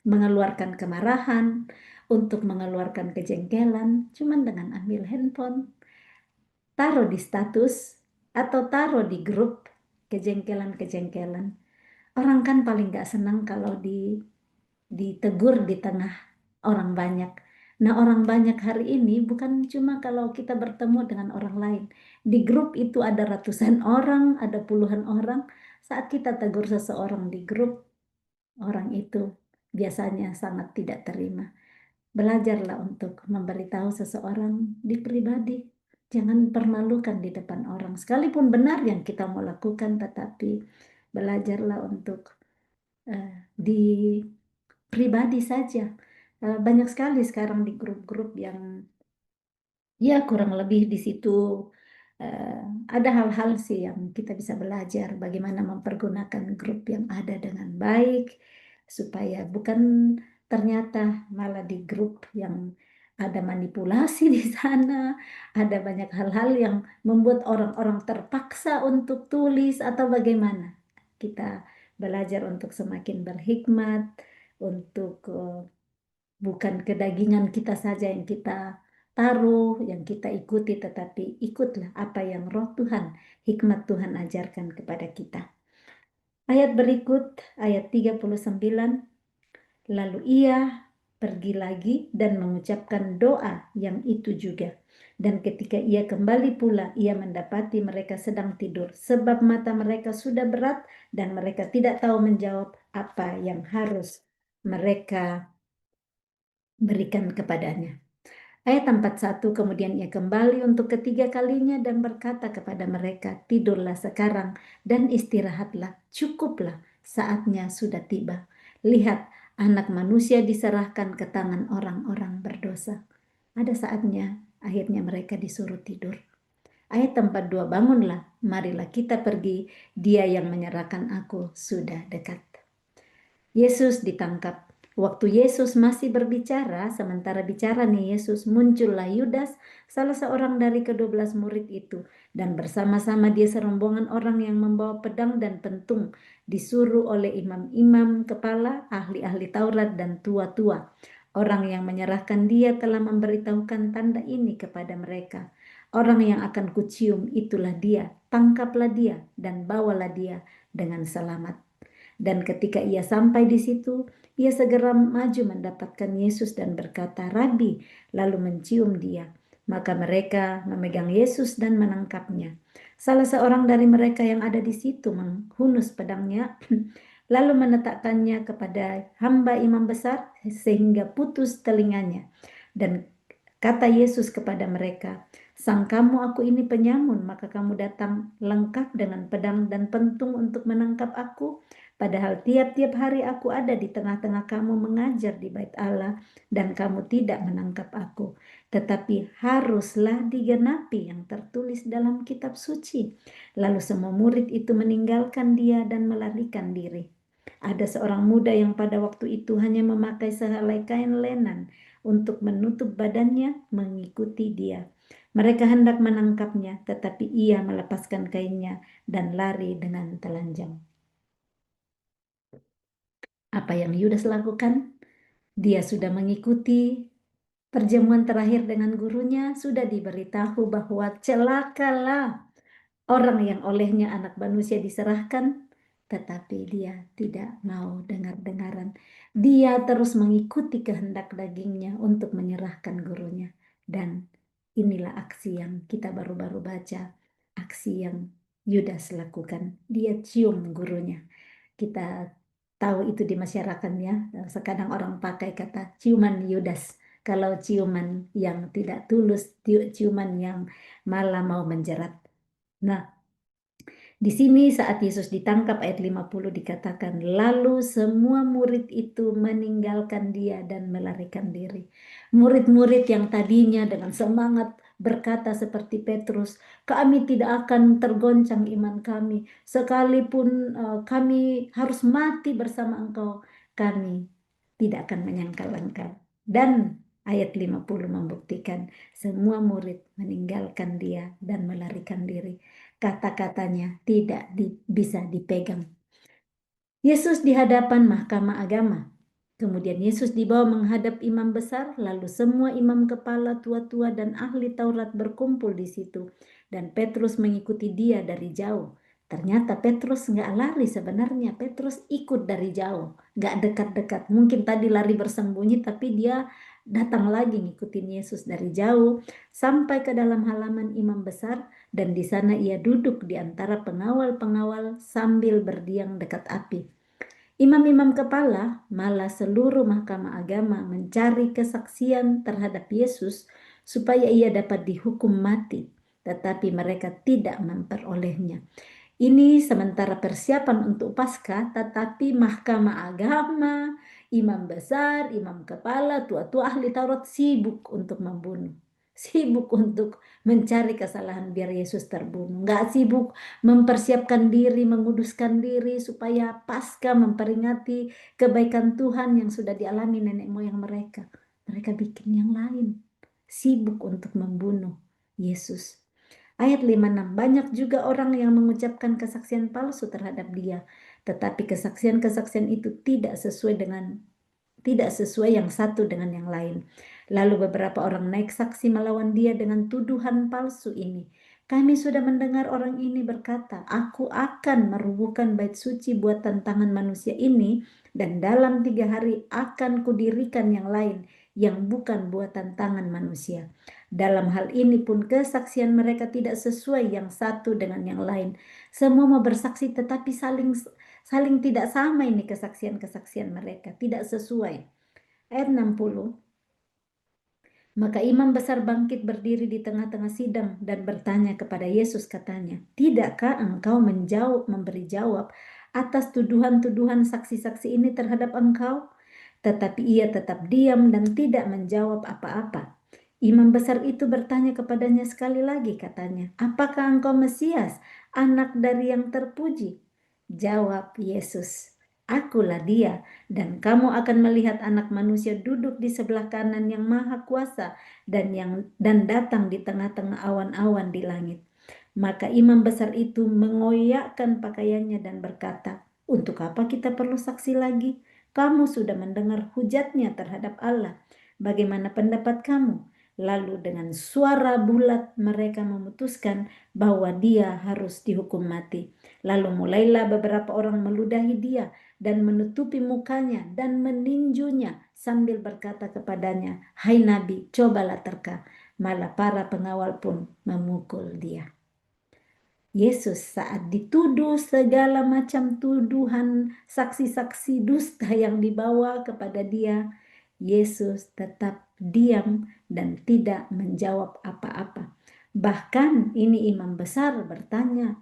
mengeluarkan kemarahan, untuk mengeluarkan kejengkelan, cuman dengan ambil handphone, taruh di status, atau taruh di grup kejengkelan-kejengkelan. Orang kan paling gak senang kalau ditegur di tengah orang banyak. Nah, orang banyak hari ini bukan cuma kalau kita bertemu dengan orang lain. Di grup itu ada ratusan orang, ada puluhan orang. Saat kita tegur seseorang di grup, orang itu biasanya sangat tidak terima. Belajarlah untuk memberitahu seseorang di pribadi. Jangan permalukan di depan orang. Sekalipun benar yang kita mau lakukan, tetapi belajarlah untuk di pribadi saja. Banyak sekali sekarang di grup-grup yang ya kurang lebih di situ eh, ada hal-hal sih yang kita bisa belajar bagaimana mempergunakan grup yang ada dengan baik supaya bukan ternyata malah di grup yang ada manipulasi di sana, ada banyak hal-hal yang membuat orang-orang terpaksa untuk tulis atau bagaimana. Kita belajar untuk semakin berhikmat, untuk bukan kedagingan kita saja yang kita taruh, yang kita ikuti, tetapi ikutlah apa yang roh Tuhan, hikmat Tuhan ajarkan kepada kita. Ayat berikut, ayat 39, lalu ia pergi lagi dan mengucapkan doa yang itu juga. Dan ketika ia kembali pula, ia mendapati mereka sedang tidur, sebab mata mereka sudah berat dan mereka tidak tahu menjawab apa yang harus mereka berikan kepadanya. Ayat 41, kemudian ia kembali untuk ketiga kalinya dan berkata kepada mereka, tidurlah sekarang dan istirahatlah, cukuplah, saatnya sudah tiba. Lihat, anak manusia diserahkan ke tangan orang-orang berdosa. Ada saatnya, akhirnya mereka disuruh tidur. Ayat 42, bangunlah, marilah kita pergi, dia yang menyerahkan aku sudah dekat. Yesus ditangkap. Waktu Yesus masih berbicara, sementara bicara nih Yesus, muncullah Yudas, salah seorang dari ke-12 murid itu. Dan bersama-sama dia serombongan orang yang membawa pedang dan pentung, disuruh oleh imam-imam kepala, ahli-ahli Taurat dan tua-tua. Orang yang menyerahkan dia telah memberitahukan tanda ini kepada mereka. Orang yang akan kucium itulah dia, tangkaplah dia dan bawalah dia dengan selamat. Dan ketika ia sampai di situ, ia segera maju mendapatkan Yesus dan berkata, Rabi, lalu mencium dia. Maka mereka memegang Yesus dan menangkapnya. Salah seorang dari mereka yang ada di situ menghunus pedangnya, lalu menetapkannya kepada hamba imam besar sehingga putus telinganya. Dan kata Yesus kepada mereka, sang kamu aku ini penyamun, maka kamu datang lengkap dengan pedang dan pentung untuk menangkap aku. Padahal tiap-tiap hari aku ada di tengah-tengah kamu mengajar di bait Allah dan kamu tidak menangkap aku. Tetapi haruslah digenapi yang tertulis dalam kitab suci. Lalu semua murid itu meninggalkan dia dan melarikan diri. Ada seorang muda yang pada waktu itu hanya memakai sehelai kain lenan untuk menutup badannya mengikuti dia. Mereka hendak menangkapnya, tetapi ia melepaskan kainnya dan lari dengan telanjang. Apa yang Yudas lakukan? Dia sudah mengikuti perjamuan terakhir dengan gurunya, sudah diberitahu bahwa celakalah orang yang olehnya anak manusia diserahkan, tetapi dia tidak mau dengar-dengaran. Dia terus mengikuti kehendak dagingnya untuk menyerahkan gurunya. Dan inilah aksi yang kita baru-baru baca, aksi yang Yudas lakukan. Dia cium gurunya. Kita tahu itu di masyarakatnya. Sekarang orang pakai kata ciuman Yudas. Kalau ciuman yang tidak tulus, ciuman yang malah mau menjerat. Nah, di sini saat Yesus ditangkap ayat 50 dikatakan, lalu semua murid itu meninggalkan dia dan melarikan diri. Murid-murid yang tadinya dengan semangat berkata seperti Petrus, kami tidak akan tergoncang iman kami, sekalipun kami harus mati bersama engkau, kami tidak akan menyangkal engkau. Dan ayat 50 membuktikan semua murid meninggalkan dia dan melarikan diri. Kata-katanya tidak bisa dipegang. Yesus di hadapan mahkamah agama. Kemudian Yesus dibawa menghadap imam besar, lalu semua imam kepala, tua-tua, dan ahli Taurat berkumpul di situ. Dan Petrus mengikuti dia dari jauh. Ternyata Petrus nggak lari sebenarnya, Petrus ikut dari jauh, nggak dekat-dekat. Mungkin tadi lari bersembunyi, tapi dia datang lagi ngikutin Yesus dari jauh sampai ke dalam halaman imam besar, dan di sana ia duduk di antara pengawal-pengawal sambil berdiam dekat api. Imam-imam kepala, malah seluruh mahkamah agama mencari kesaksian terhadap Yesus supaya ia dapat dihukum mati, tetapi mereka tidak memperolehnya. Ini sementara persiapan untuk Paskah, tetapi mahkamah agama, imam besar, imam kepala, tua-tua ahli Taurat sibuk untuk membunuh. Sibuk untuk mencari kesalahan biar Yesus terbunuh. Nggak sibuk mempersiapkan diri, menguduskan diri supaya Paskah memperingati kebaikan Tuhan yang sudah dialami nenek moyang mereka. Mereka bikin yang lain. Sibuk untuk membunuh Yesus. Ayat 56, banyak juga orang yang mengucapkan kesaksian palsu terhadap dia, tetapi kesaksian-kesaksian itu tidak sesuai yang satu dengan yang lain. Lalu beberapa orang naik saksi melawan dia dengan tuduhan palsu ini. Kami sudah mendengar orang ini berkata, aku akan merubuhkan bait suci buatan tangan manusia ini, dan dalam 3 hari akan kudirikan yang lain, yang bukan buatan tangan manusia. Dalam hal ini pun kesaksian mereka tidak sesuai yang satu dengan yang lain. Semua mau bersaksi tetapi saling tidak sama ini kesaksian-kesaksian mereka, tidak sesuai. Ayat 60. Maka imam besar bangkit berdiri di tengah-tengah sidang dan bertanya kepada Yesus, katanya, tidakkah engkau memberi jawab atas tuduhan-tuduhan saksi-saksi ini terhadap engkau? Tetapi ia tetap diam dan tidak menjawab apa-apa. Imam besar itu bertanya kepadanya sekali lagi, katanya, apakah engkau Mesias, anak dari yang terpuji? Jawab Yesus, akulah dia, dan kamu akan melihat anak manusia duduk di sebelah kanan yang maha kuasa dan datang di tengah-tengah awan-awan di langit. Maka imam besar itu mengoyakkan pakaiannya dan berkata, untuk apa kita perlu saksi lagi? Kamu sudah mendengar hujatnya terhadap Allah. Bagaimana pendapat kamu? Lalu dengan suara bulat mereka memutuskan bahwa dia harus dihukum mati. Lalu mulailah beberapa orang meludahi dia dan menutupi mukanya dan meninjunya sambil berkata kepadanya, hai Nabi, cobalah terka. Malah para pengawal pun memukul dia. Yesus saat dituduh segala macam tuduhan saksi-saksi dusta yang dibawa kepada dia, Yesus tetap diam dan tidak menjawab apa-apa. Bahkan ini imam besar bertanya,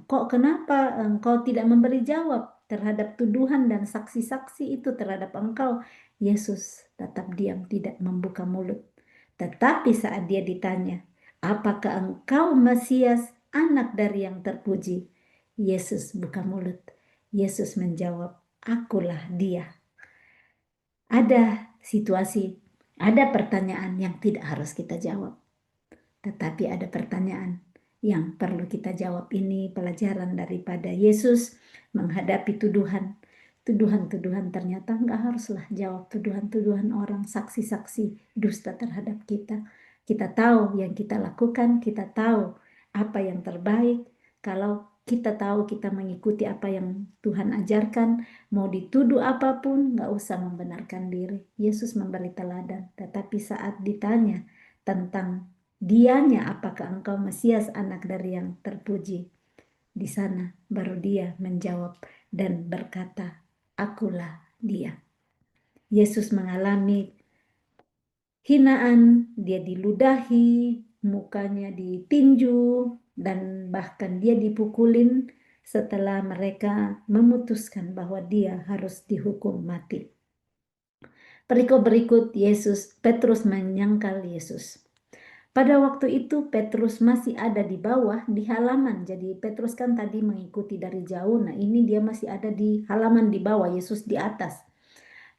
kok kenapa engkau tidak memberi jawab terhadap tuduhan dan saksi-saksi itu terhadap engkau? Yesus tetap diam, tidak membuka mulut. Tetapi saat dia ditanya, apakah engkau Mesias, anak dari yang terpuji? Yesus buka mulut. Yesus menjawab, akulah dia. Ada situasi, ada pertanyaan yang tidak harus kita jawab. Tetapi ada pertanyaan yang perlu kita jawab. Ini pelajaran daripada Yesus menghadapi tuduhan. Tuduhan-tuduhan ternyata nggak haruslah jawab tuduhan-tuduhan orang, saksi-saksi dusta terhadap kita. Kita tahu yang kita lakukan, kita tahu apa yang terbaik. Kalau kita tahu kita mengikuti apa yang Tuhan ajarkan, mau dituduh apapun nggak usah membenarkan diri. Yesus memberi teladan, tetapi saat ditanya tentang dianya, apakah engkau Mesias, anak dari yang terpuji, di sana baru dia menjawab dan berkata, akulah dia. Yesus mengalami hinaan, dia diludahi, mukanya ditinju, dan bahkan dia dipukulin setelah mereka memutuskan bahwa dia harus dihukum mati. Perikop berikut, Petrus menyangkal Yesus. Pada waktu itu Petrus masih ada di bawah di halaman. Jadi Petrus kan tadi mengikuti dari jauh. Nah ini dia masih ada di halaman di bawah, Yesus di atas.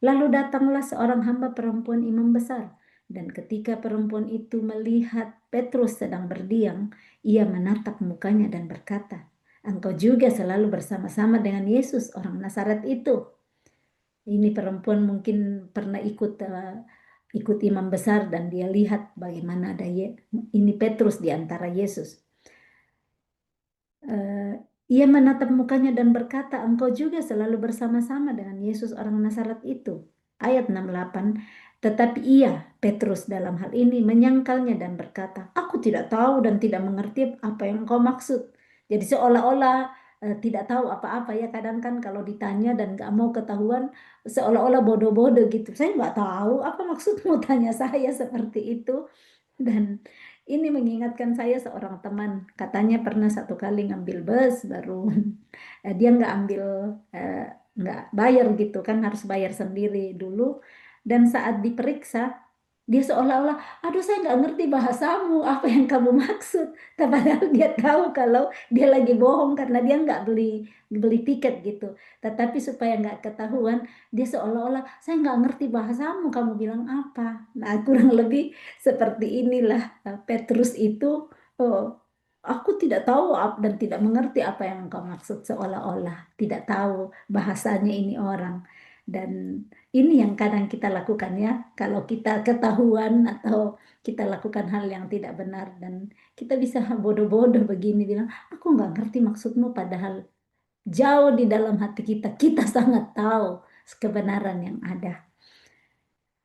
Lalu datanglah seorang hamba perempuan imam besar. Dan ketika perempuan itu melihat Petrus sedang berdiam, ia menatap mukanya dan berkata, engkau juga selalu bersama-sama dengan Yesus orang Nazaret itu. Ini perempuan mungkin pernah ikut imam besar dan dia lihat bagaimana ada ini Petrus di antara Yesus. Eh, Ia menatap mukanya dan berkata, engkau juga selalu bersama-sama dengan Yesus orang Nazaret itu. Ayat 68. Tetapi ia, Petrus dalam hal ini, menyangkalnya dan berkata, aku tidak tahu dan tidak mengerti apa yang kau maksud. Jadi seolah-olah tidak tahu apa-apa ya. Kadang kan kalau ditanya dan gak mau ketahuan, seolah-olah bodoh-bodoh gitu. Saya nggak tahu apa maksudmu tanya saya seperti itu. Dan ini mengingatkan saya seorang teman, katanya pernah satu kali ngambil bus baru dia nggak ambil eh, nggak bayar gitu kan, harus bayar sendiri dulu. Dan saat diperiksa dia seolah-olah, aduh saya nggak ngerti bahasamu, apa yang kamu maksud. Padahal dia tahu kalau dia lagi bohong karena dia nggak beli beli tiket gitu. Tetapi supaya nggak ketahuan, dia seolah-olah saya nggak ngerti bahasamu, kamu bilang apa. Nah kurang lebih seperti inilah Petrus itu, oh, aku tidak tahu dan tidak mengerti apa yang engkau maksud, seolah-olah tidak tahu bahasanya ini orang. Dan ini yang kadang kita lakukan ya, kalau kita ketahuan atau kita lakukan hal yang tidak benar dan kita bisa bodoh-bodoh begini bilang, aku nggak ngerti maksudmu, padahal jauh di dalam hati kita, kita sangat tahu kebenaran yang ada.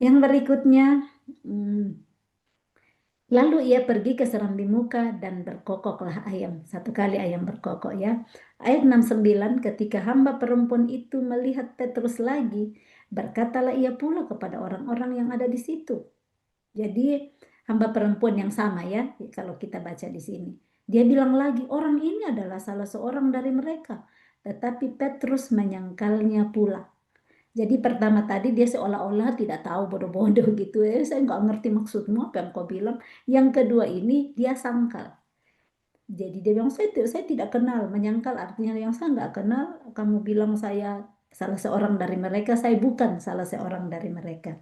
Yang berikutnya, hmm, lalu ia pergi ke serambi muka dan berkokoklah ayam. Satu kali ayam berkokok ya. Ayat 69, ketika hamba perempuan itu melihat Petrus lagi, berkatalah ia pula kepada orang-orang yang ada di situ. Jadi hamba perempuan yang sama ya, kalau kita baca di sini. Dia bilang lagi, orang ini adalah salah seorang dari mereka. Tetapi Petrus menyangkalnya pula. Jadi pertama tadi dia seolah-olah tidak tahu, bodoh-bodoh gitu ya. Saya nggak ngerti maksudmu apa yang kau bilang. Yang kedua ini dia sangkal. Jadi dia bilang saya tidak kenal. Menyangkal artinya yang saya nggak kenal. Kamu bilang saya salah seorang dari mereka. Saya bukan salah seorang dari mereka.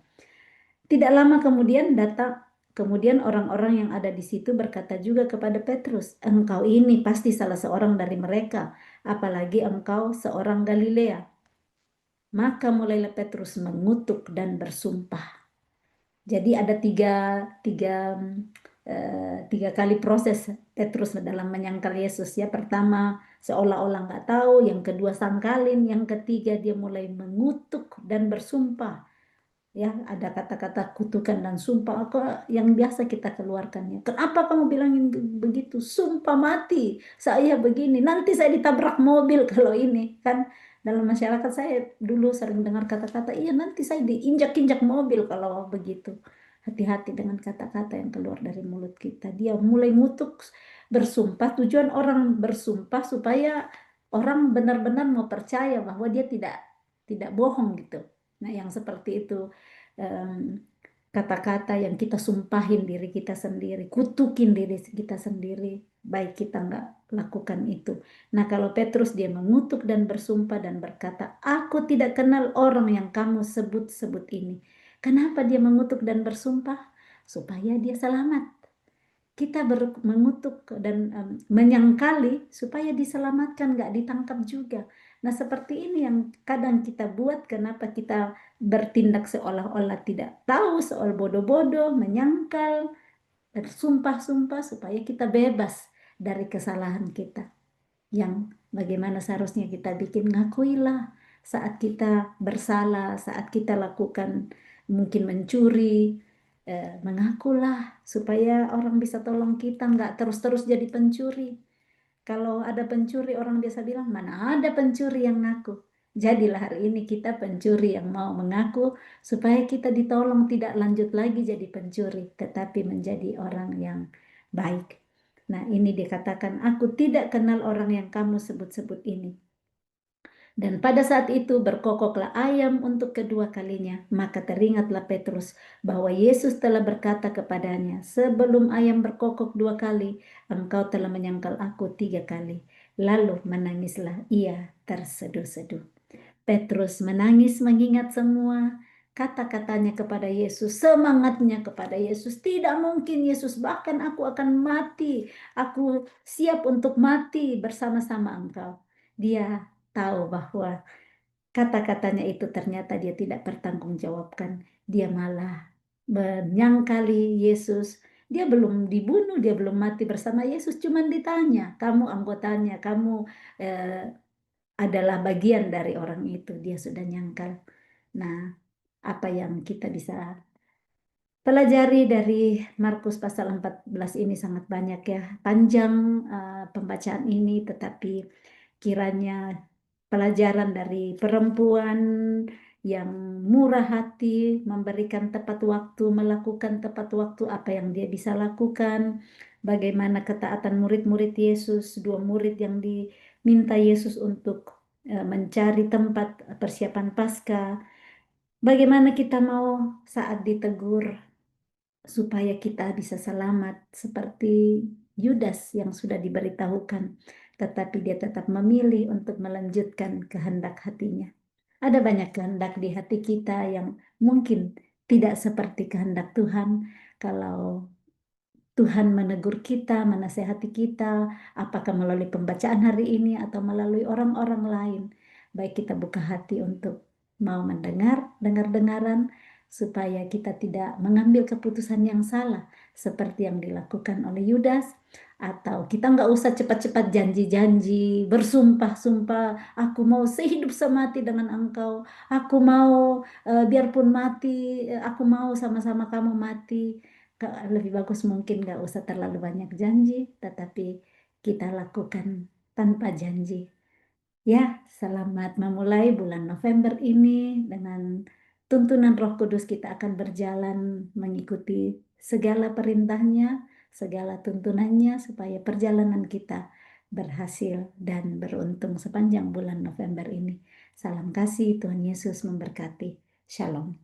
Tidak lama kemudian datang. Kemudian orang-orang yang ada di situ berkata juga kepada Petrus, engkau ini pasti salah seorang dari mereka. Apalagi engkau seorang Galilea. Maka mulailah Petrus mengutuk dan bersumpah. Jadi ada tiga, tiga kali proses Petrus dalam menyangkal Yesus ya. Pertama seolah-olah nggak tahu, yang kedua sangkalin, yang ketiga dia mulai mengutuk dan bersumpah. Ya, ada kata-kata kutukan dan sumpah yang biasa kita keluarkan ya. Kenapa kamu bilangin begitu? Sumpah mati, saya begini, nanti saya ditabrak mobil kalau ini kan. Dalam masyarakat saya dulu sering dengar kata-kata, iya nanti saya diinjak-injak mobil kalau begitu. Hati-hati dengan kata-kata yang keluar dari mulut kita. Dia mulai ngutuk, bersumpah. Tujuan orang bersumpah supaya orang benar-benar mau percaya bahwa dia tidak bohong gitu. Nah, yang seperti itu kata-kata yang kita sumpahin diri kita sendiri, kutukin diri kita sendiri, baik kita nggak lakukan itu. Nah, kalau Petrus dia mengutuk dan bersumpah dan berkata, aku tidak kenal orang yang kamu sebut-sebut ini. Kenapa dia mengutuk dan bersumpah? Supaya dia selamat. Kita mengutuk dan menyangkali supaya diselamatkan, nggak ditangkap juga. Nah, seperti ini yang kadang kita buat, kenapa kita bertindak seolah-olah tidak tahu, soal bodoh-bodoh, menyangkal, bersumpah-sumpah supaya kita bebas dari kesalahan kita. Yang bagaimana seharusnya kita bikin, ngakuilah saat kita bersalah, saat kita lakukan mungkin mencuri, mengakulah supaya orang bisa tolong kita, nggak terus-terus jadi pencuri. Kalau ada pencuri, orang biasa bilang, mana ada pencuri yang ngaku. Jadilah hari ini kita pencuri yang mau mengaku supaya kita ditolong, tidak lanjut lagi jadi pencuri, tetapi menjadi orang yang baik. Nah, ini dikatakan, aku tidak kenal orang yang kamu sebut-sebut ini. Dan pada saat itu berkokoklah ayam untuk kedua kalinya. Maka teringatlah Petrus bahwa Yesus telah berkata kepadanya, sebelum ayam berkokok dua kali, engkau telah menyangkal aku tiga kali. Lalu menangislah ia terseduh-seduh. Petrus menangis mengingat semua kata-katanya kepada Yesus, semangatnya kepada Yesus. Tidak mungkin Yesus, bahkan aku akan mati. Aku siap untuk mati bersama-sama engkau. Dia tahu bahwa kata-katanya itu ternyata dia tidak pertanggungjawabkan. Dia malah menyangkali Yesus. Dia belum dibunuh, dia belum mati bersama Yesus, cuman ditanya, kamu anggotanya, kamu eh, adalah bagian dari orang itu. Dia sudah nyangkal. Nah, apa yang kita bisa pelajari dari Markus pasal 14 ini sangat banyak ya. Panjang pembacaan ini, tetapi kiranya pelajaran dari perempuan yang murah hati, memberikan tepat waktu, melakukan tepat waktu apa yang dia bisa lakukan, bagaimana ketaatan murid-murid Yesus, dua murid yang diminta Yesus untuk mencari tempat persiapan Paskah, bagaimana kita mau saat ditegur supaya kita bisa selamat seperti Yudas yang sudah diberitahukan, tetapi dia tetap memilih untuk melanjutkan kehendak hatinya. Ada banyak kehendak di hati kita yang mungkin tidak seperti kehendak Tuhan. Kalau Tuhan menegur kita, menasehati kita, apakah melalui pembacaan hari ini atau melalui orang-orang lain, baik kita buka hati untuk mau mendengar, dengar-dengaran, supaya kita tidak mengambil keputusan yang salah, seperti yang dilakukan oleh Yudas, atau kita nggak usah cepat-cepat janji-janji, bersumpah-sumpah, aku mau sehidup semati dengan engkau, aku mau biarpun mati, aku mau sama-sama kamu mati. Lebih bagus mungkin nggak usah terlalu banyak janji, tetapi kita lakukan tanpa janji. Ya, selamat memulai bulan November ini dengan tuntunan Roh Kudus kita akan berjalan mengikuti segala perintahnya, segala tuntunannya supaya perjalanan kita berhasil dan beruntung sepanjang bulan November ini. Salam kasih, Tuhan Yesus memberkati. Shalom.